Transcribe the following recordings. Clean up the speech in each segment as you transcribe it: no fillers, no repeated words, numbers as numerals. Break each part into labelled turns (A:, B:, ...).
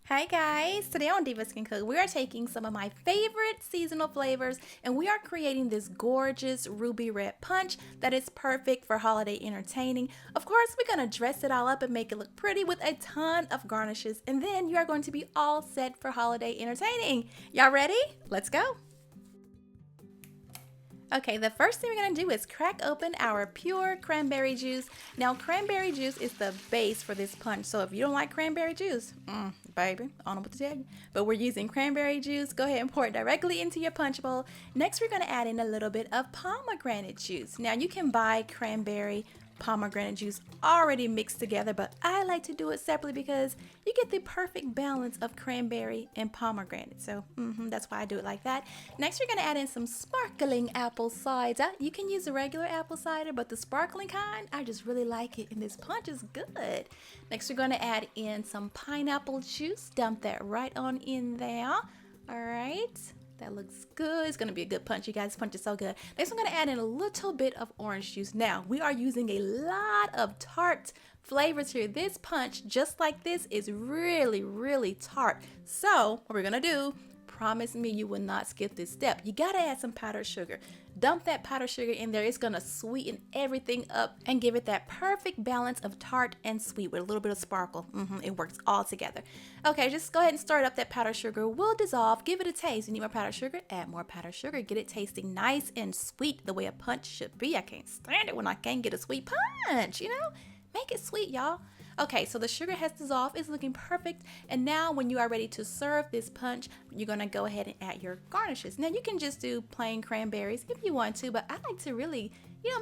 A: Hi guys, today on Divas Can Cook, we are taking some of my favorite seasonal flavors and we are creating this gorgeous ruby red punch that is perfect for holiday entertaining. Of course, we're going to dress it all up and make it look pretty with a ton of garnishes, and then you are going to be all set for holiday entertaining. Y'all ready? Let's go. Okay, the first thing we're going to do is crack open our pure cranberry juice. Now, cranberry juice is the base for this punch, so if you don't like cranberry juice, baby, I don't know what to tell you. But we're using cranberry juice. Go ahead and pour it directly into your punch bowl. Next, we're going to add in a little bit of pomegranate juice. Now, you can buy cranberry pomegranate juice already mixed together, but I like to do it separately because you get the perfect balance of cranberry and pomegranate. So that's why I do it like that. Next, we're going to add in some sparkling apple cider. You can use a regular apple cider, but the sparkling kind, I just really like it, and this punch is good. Next, we're going to add in some pineapple juice. Dump that right on in there. All right. That looks good. It's going to be a good punch, you guys. This punch is so good. Next, I'm going to add in a little bit of orange juice. Now, we are using a lot of tart flavors here. This punch, just like this, is really, really tart. So, what we're going to do, promise me you will not skip this step. You got to add some powdered sugar. Dump that powdered sugar in there. It's going to sweeten everything up and give it that perfect balance of tart and sweet with a little bit of sparkle. It works all together. Okay, just go ahead and stir it up. That powdered sugar will dissolve. Give it a taste. You need more powdered sugar? Add more powdered sugar. Get it tasting nice and sweet the way a punch should be. I can't stand it when I can't get a sweet punch, you know? Make it sweet, y'all. Okay, so the sugar has dissolved. It's looking perfect. And now when you are ready to serve this punch, you're going to go ahead and add your garnishes. Now, you can just do plain cranberries if you want to, but I like to really,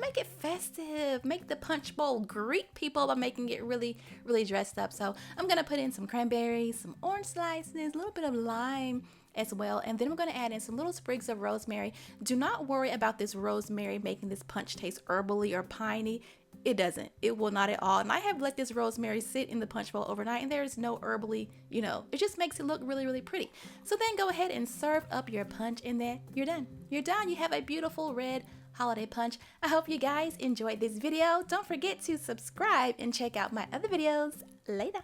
A: make it festive. Make the punch bowl greet people by making it really, really dressed up. So I'm going to put in some cranberries, some orange slices, a little bit of lime as well, and then we're going to add in some little sprigs of rosemary. Do not worry about this rosemary making this punch taste herbally or piney. It doesn't. It will not at all. And I have let this rosemary sit in the punch bowl overnight, and there is no herbally, it just makes it look really, really pretty. So then go ahead and serve up your punch, and then you're done. You're done. You have a beautiful red holiday punch. I hope you guys enjoyed this video. Don't forget to subscribe and check out my other videos later.